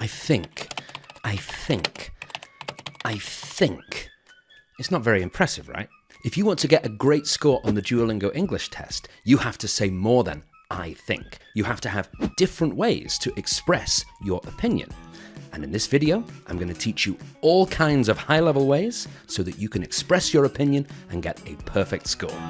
I think. I think. I think. It's not very impressive, right? If you want to get a great score on the Duolingo English test, you have to say more than I think. You have to have different ways to express your opinion. And in this video, I'm going to teach you all kinds of high-level ways so that you can express your opinion and get a perfect score.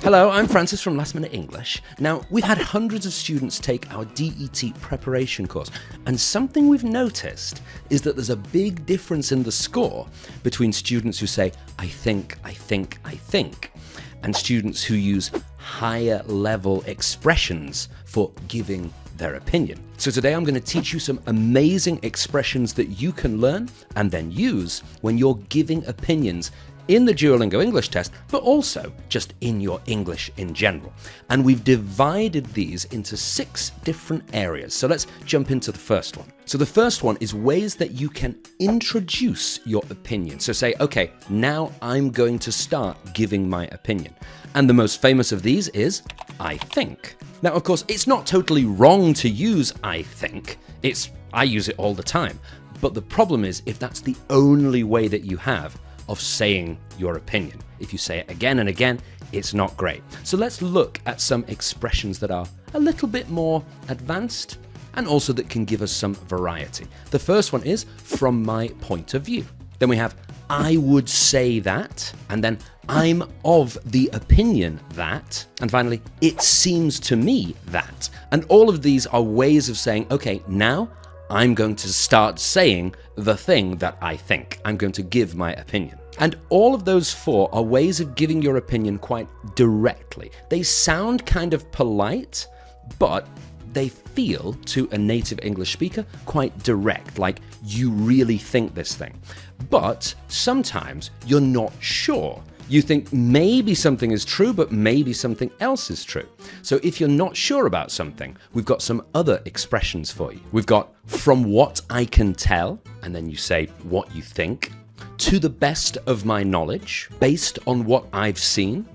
Hello, I'm Francis from Last Minute English. Now, we've had hundreds of students take our DET preparation course, and something we've noticed is that there's a big difference in the score between students who say, I think, and students who use higher level expressions for giving their opinion. So today I'm going to teach you some amazing expressions that you can learn and then use when you're giving opinions in the Duolingo English test, but also just in your English in general. And we've divided these into 6 different areas. So let's jump into the first one. So the first one is ways that you can introduce your opinion. So say, okay, now I'm going to start giving my opinion. And the most famous of these is I think. Now, of course, it's not totally wrong to use I think. I use it all the time. But the problem is if that's the only way that you have of saying your opinion. If you say it again and again, it's not great. So let's look at some expressions that are a little bit more advanced and also that can give us some variety. The first one is from my point of view. Then we have I would say that, and then I'm of the opinion that, and finally, it seems to me that. And all of these are ways of saying, okay, now I'm going to start saying the thing that I think. I'm going to give my opinion. And all of those 4 are ways of giving your opinion quite directly. They sound kind of polite, but they feel to a native English speaker quite direct, like you really think this thing. But sometimes you're not sure. You think maybe something is true, but maybe something else is true. So if you're not sure about something, we've got some other expressions for you. We've got from what I can tell, and then you say what you think, to the best of my knowledge, based on what I've seen,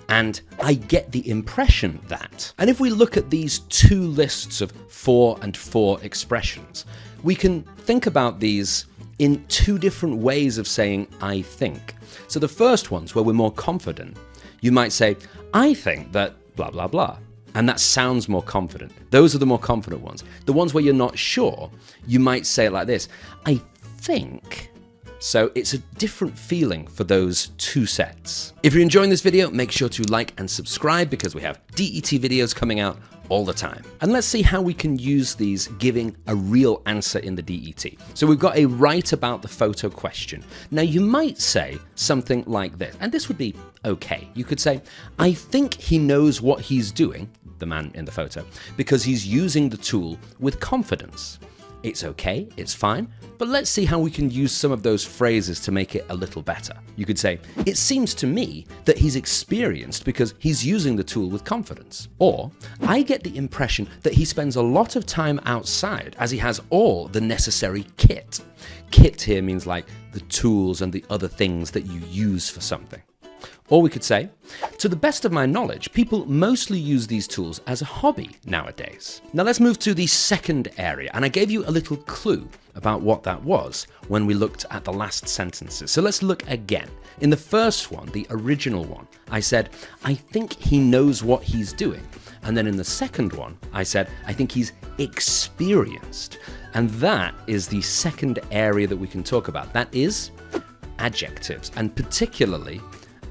and I get the impression that. And if we look at these 2 lists of 4 and 4 expressions, we can think about these in 2 different ways of saying I think. So the first ones where we're more confident, you might say, I think that blah, blah, blah. And that sounds more confident. Those are the more confident ones. The ones where you're not sure, you might say it like this, I think. So it's a different feeling for those 2 sets. If you're enjoying this video, make sure to like and subscribe because we have DET videos coming out all the time. And let's see how we can use these giving a real answer in the DET. So we've got a write about the photo question. Now you might say something like this, and this would be okay. You could say, I think he knows what he's doing, the man in the photo, because he's using the tool with confidence. It's okay, it's fine, but let's see how we can use some of those phrases to make it a little better. You could say, it seems to me that he's experienced because he's using the tool with confidence. Or, I get the impression that he spends a lot of time outside as he has all the necessary kit. Kit here means like the tools and the other things that you use for something. Or we could say, to the best of my knowledge, people mostly use these tools as a hobby nowadays. Now let's move to the second area, and I gave you a little clue about what that was when we looked at the last sentences. So let's look again. In the first one, the original one, I said, I think he knows what he's doing. And then in the second one, I said, I think he's experienced. And that is the second area that we can talk about. That is adjectives, and particularly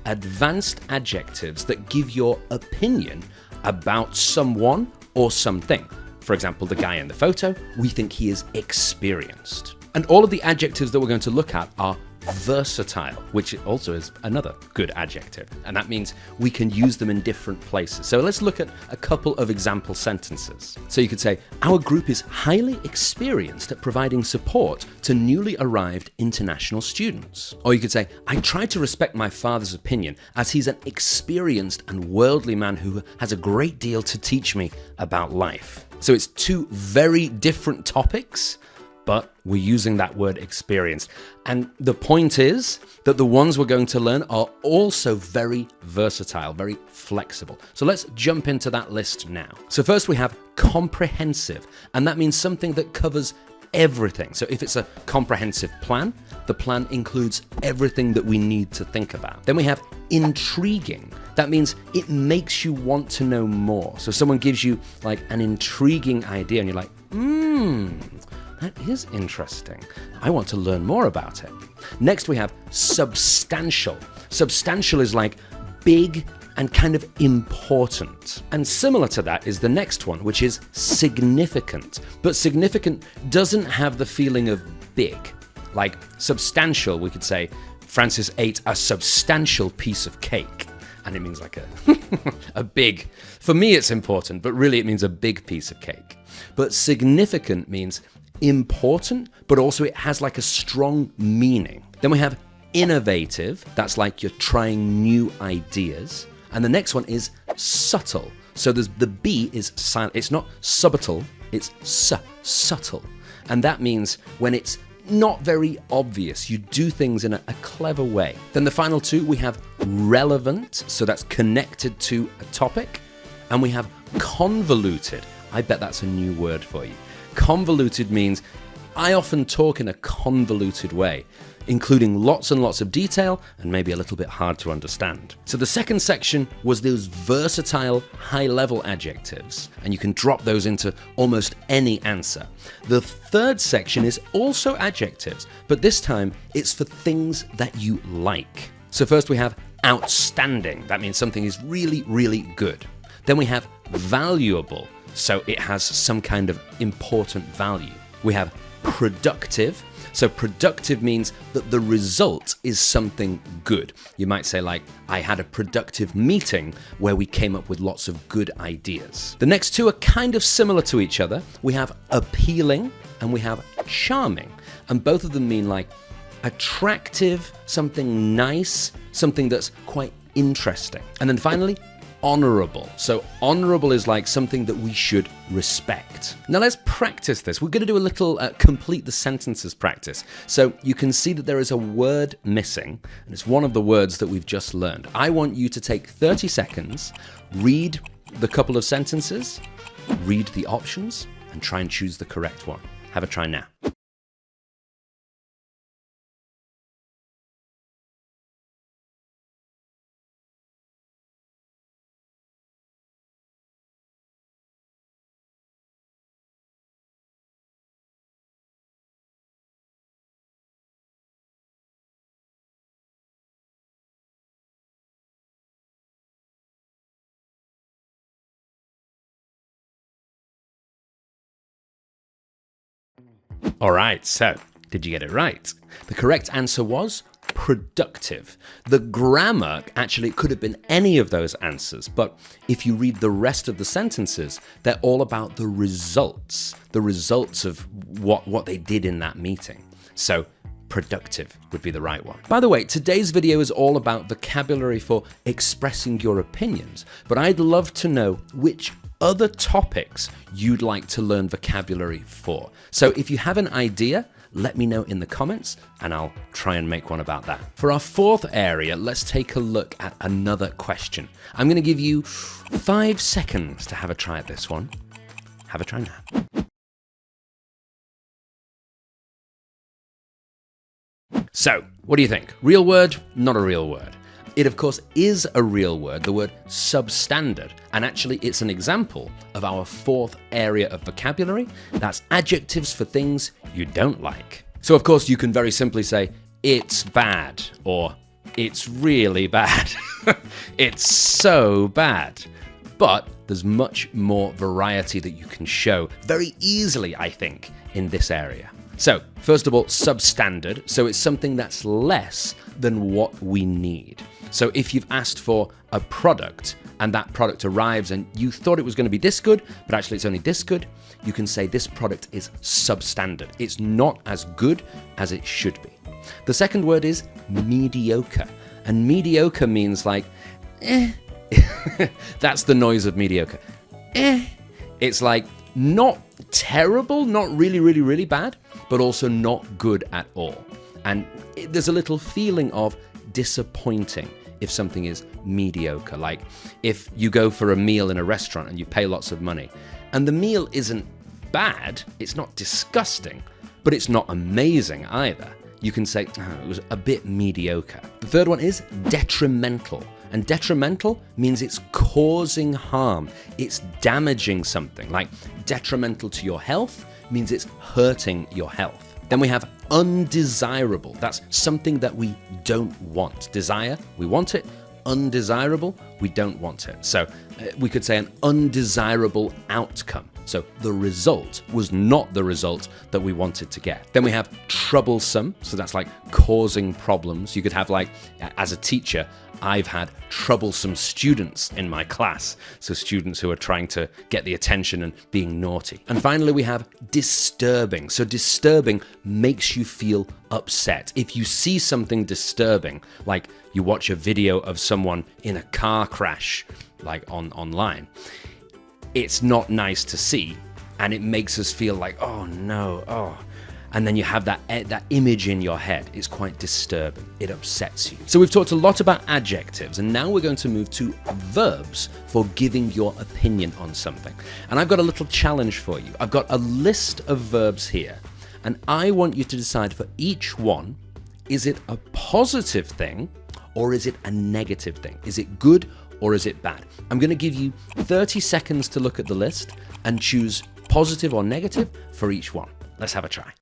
advanced adjectives that give your opinion about someone or something. For example, the guy in the photo, we think he is experienced. And all of the adjectives that we're going to look at are versatile, which also is another good adjective. And that means we can use them in different places. So let's look at a couple of example sentences. So you could say, our group is highly experienced at providing support to newly arrived international students. Or you could say, I try to respect my father's opinion as he's an experienced and worldly man who has a great deal to teach me about life. So it's 2 very different topics, but we're using that word experienced. And the point is that the ones we're going to learn are also very versatile, very flexible. So let's jump into that list now. So first we have comprehensive, and that means something that covers everything. So if it's a comprehensive plan, the plan includes everything that we need to think about. Then we have intriguing. That means it makes you want to know more. So someone gives you like an intriguing idea and you're like, that is interesting. I want to learn more about it. Next we have substantial. Substantial is like big and kind of important. And similar to that is the next one, which is significant. But significant doesn't have the feeling of big. Like substantial, we could say, Francis ate a substantial piece of cake. And it means like a big, for me it's important, but really it means a big piece of cake. But significant means important, but also it has like a strong meaning. Then we have innovative. That's like you're trying new ideas. And the next one is subtle. So there's the B is silent. It's not subtle, it's subtle. And that means when it's not very obvious, you do things in a clever way. Then the final two, we have relevant. So that's connected to a topic. And we have convoluted. I bet that's a new word for you. Convoluted means I often talk in a convoluted way, including lots and lots of detail and maybe a little bit hard to understand. So the second section was those versatile high-level adjectives, and you can drop those into almost any answer. The third section is also adjectives, but this time it's for things that you like. So first we have outstanding. That means something is really, really good. Then we have valuable. So it has some kind of important value. We have productive. So productive means that the result is something good. You might say like, I had a productive meeting where we came up with lots of good ideas. The next two are kind of similar to each other. We have appealing and we have charming. And both of them mean like attractive, something nice, something that's quite interesting. And then finally, honorable. So honorable is like something that we should respect. Now let's practice this. We're going to do a little complete the sentences practice. So you can see that there is a word missing, and it's one of the words that we've just learned. I want you to take 30 seconds, read the couple of sentences, read the options, and try and choose the correct one. Have a try now. All right, so did you get it right? The correct answer was productive. The grammar, actually, it could have been any of those answers, but if you read the rest of the sentences, they're all about the results of what they did in that meeting. So productive would be the right one. By the way, today's video is all about vocabulary for expressing your opinions, but I'd love to know which other topics you'd like to learn vocabulary for. So if you have an idea, let me know in the comments and I'll try and make one about that. For our fourth area, let's take a look at another question. I'm going to give you 5 seconds to have a try at this one. Have a try now. So, what do you think? Real word, not a real word? It, of course, is a real word, the word substandard. And actually, it's an example of our fourth area of vocabulary. That's adjectives for things you don't like. So, of course, you can very simply say, it's bad, or it's really bad. It's so bad. But there's much more variety that you can show very easily, I think, in this area. So, first of all, substandard. So it's something that's less than what we need. So if you've asked for a product and that product arrives and you thought it was going to be this good, but actually it's only this good, you can say this product is substandard. It's not as good as it should be. The second word is mediocre. And mediocre means like, That's the noise of mediocre. It's like not terrible, not really, really, really bad, but also not good at all. And there's a little feeling of disappointing if something is mediocre. Like if you go for a meal in a restaurant and you pay lots of money and the meal isn't bad, it's not disgusting, but it's not amazing either. You can say, oh, it was a bit mediocre. The third one is detrimental. And detrimental means it's causing harm. It's damaging something. Like detrimental to your health means it's hurting your health. Then we have undesirable. That's something that we don't want. Desire, we want it. Undesirable, we don't want it. So we could say an undesirable outcome. So the result was not the result that we wanted to get. Then we have troublesome. So that's like causing problems. You could have like, as a teacher, I've had troublesome students in my class. So students who are trying to get the attention and being naughty. And finally, we have disturbing. So disturbing makes you feel upset. If you see something disturbing, like you watch a video of someone in a car crash, like online, it's not nice to see, and it makes us feel like, oh no, oh. And then you have that image in your head. It's quite disturbing. It upsets you. So we've talked a lot about adjectives, and now we're going to move to verbs for giving your opinion on something. And I've got a little challenge for you. I've got a list of verbs here, and I want you to decide for each one, is it a positive thing or is it a negative thing? Is it good or is it bad? I'm going to give you 30 seconds to look at the list and choose positive or negative for each one. Let's have a try.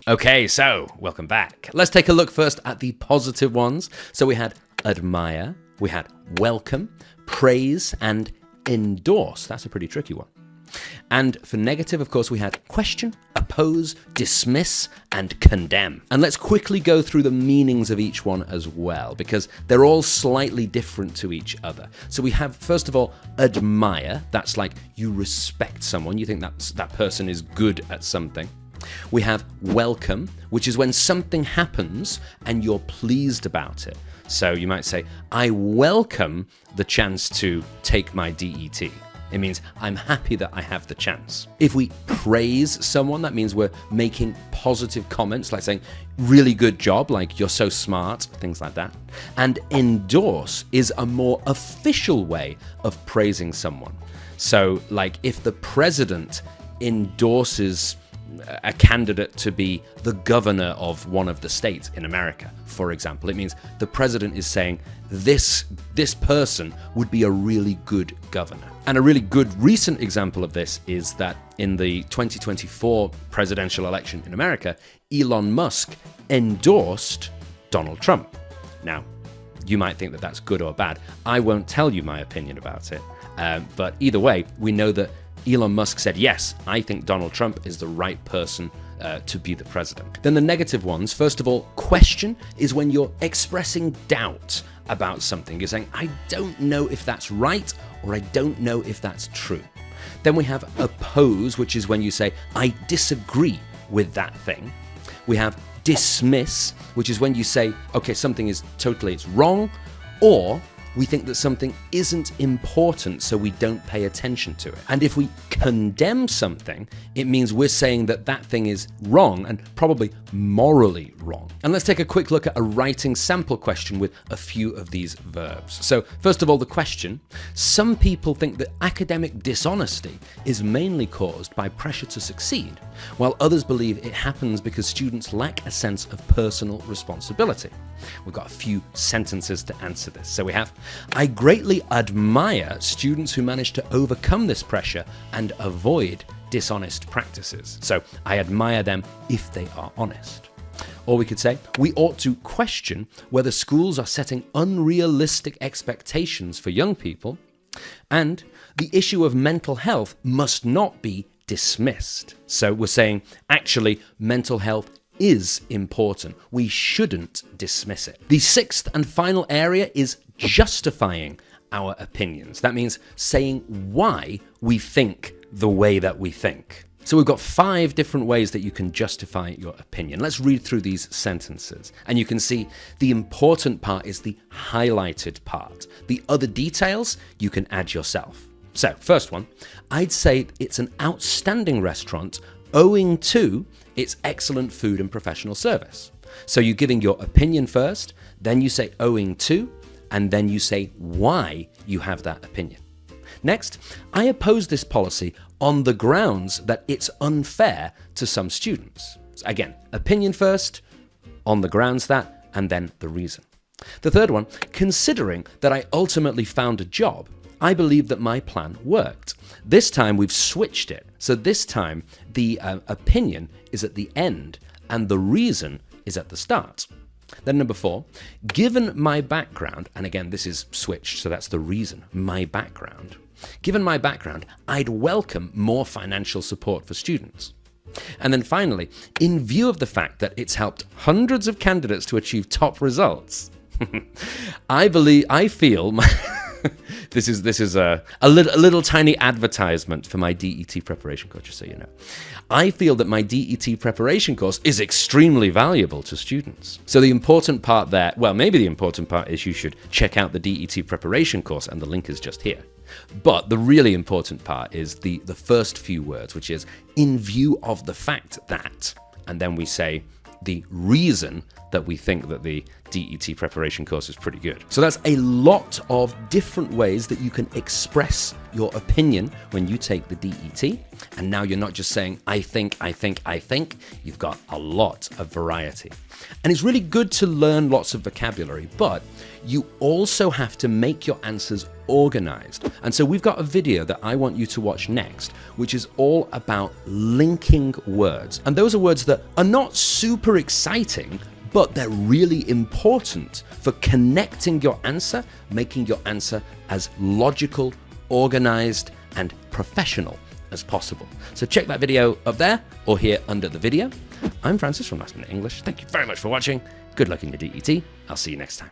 Okay, so welcome back. Let's take a look first at the positive ones. So we had admire, we had welcome, praise, and endorse. That's a pretty tricky one. And for negative, of course, we had question, oppose, dismiss, and condemn. And let's quickly go through the meanings of each one as well, because they're all slightly different to each other. So we have, first of all, admire. That's like you respect someone. You think that person is good at something. We have welcome, which is when something happens and you're pleased about it. So you might say, I welcome the chance to take my DET. It means I'm happy that I have the chance. If we praise someone, that means we're making positive comments, like saying, really good job, like you're so smart, things like that. And endorse is a more official way of praising someone. So like if the president endorses a candidate to be the governor of one of the states in America, for example, it means the president is saying this person would be a really good governor. And a really good recent example of this is that in the 2024 presidential election in America, Elon Musk endorsed Donald Trump. Now, you might think that that's good or bad. I won't tell you my opinion about it. But either way, we know that Elon Musk said, yes, I think Donald Trump is the right person to be the president. Then the negative ones, first of all, question is when you're expressing doubt about something. You're saying, I don't know if that's right, or I don't know if that's true. Then we have oppose, which is when you say, I disagree with that thing. We have dismiss, which is when you say, okay, something is it's wrong, or we think that something isn't important, so we don't pay attention to it. And if we condemn something, it means we're saying that that thing is wrong and probably morally wrong. And let's take a quick look at a writing sample question with a few of these verbs. So first of all, the question. Some people think that academic dishonesty is mainly caused by pressure to succeed, while others believe it happens because students lack a sense of personal responsibility. We've got a few sentences to answer this. So we have, I greatly admire students who manage to overcome this pressure and avoid dishonest practices. So I admire them if they are honest. Or we could say, we ought to question whether schools are setting unrealistic expectations for young people, and the issue of mental health must not be dismissed. So we're saying, actually, mental health is important. We shouldn't dismiss it. The sixth and final area is justifying our opinions. That means saying why we think the way that we think. So we've got 5 different ways that you can justify your opinion. Let's read through these sentences. And you can see the important part is the highlighted part. The other details you can add yourself. So, first one, I'd say it's an outstanding restaurant owing to its excellent food and professional service. So you're giving your opinion first, then you say owing to, and then you say why you have that opinion. Next, I oppose this policy on the grounds that it's unfair to some students. So again, opinion first, on the grounds that, and then the reason. The third one, considering that I ultimately found a job, I believe that my plan worked. This time we've switched it. So this time the opinion is at the end and the reason is at the start. Then number 4, given my background, and again this is switched, so that's the reason, my background. Given my background, I'd welcome more financial support for students. And then finally, in view of the fact that it's helped hundreds of candidates to achieve top results, I feel this is a little tiny advertisement for my DET preparation course, just so you know. I feel that my DET preparation course is extremely valuable to students. So the important part there, well, maybe the important part is you should check out the DET preparation course, and the link is just here. But the really important part is the first few words, which is in view of the fact that, and then we say the reason that we think that the DET preparation course is pretty good. So that's a lot of different ways that you can express your opinion when you take the DET. And now you're not just saying, I think. You've got a lot of variety. And it's really good to learn lots of vocabulary, but you also have to make your answers organized. And so we've got a video that I want you to watch next, which is all about linking words. And those are words that are not super exciting, but they're really important for connecting your answer, making your answer as logical, organized, and professional as possible. So check that video up there or here under the video. I'm Francis from Last Minute English. Thank you very much for watching. Good luck in your DET. I'll see you next time.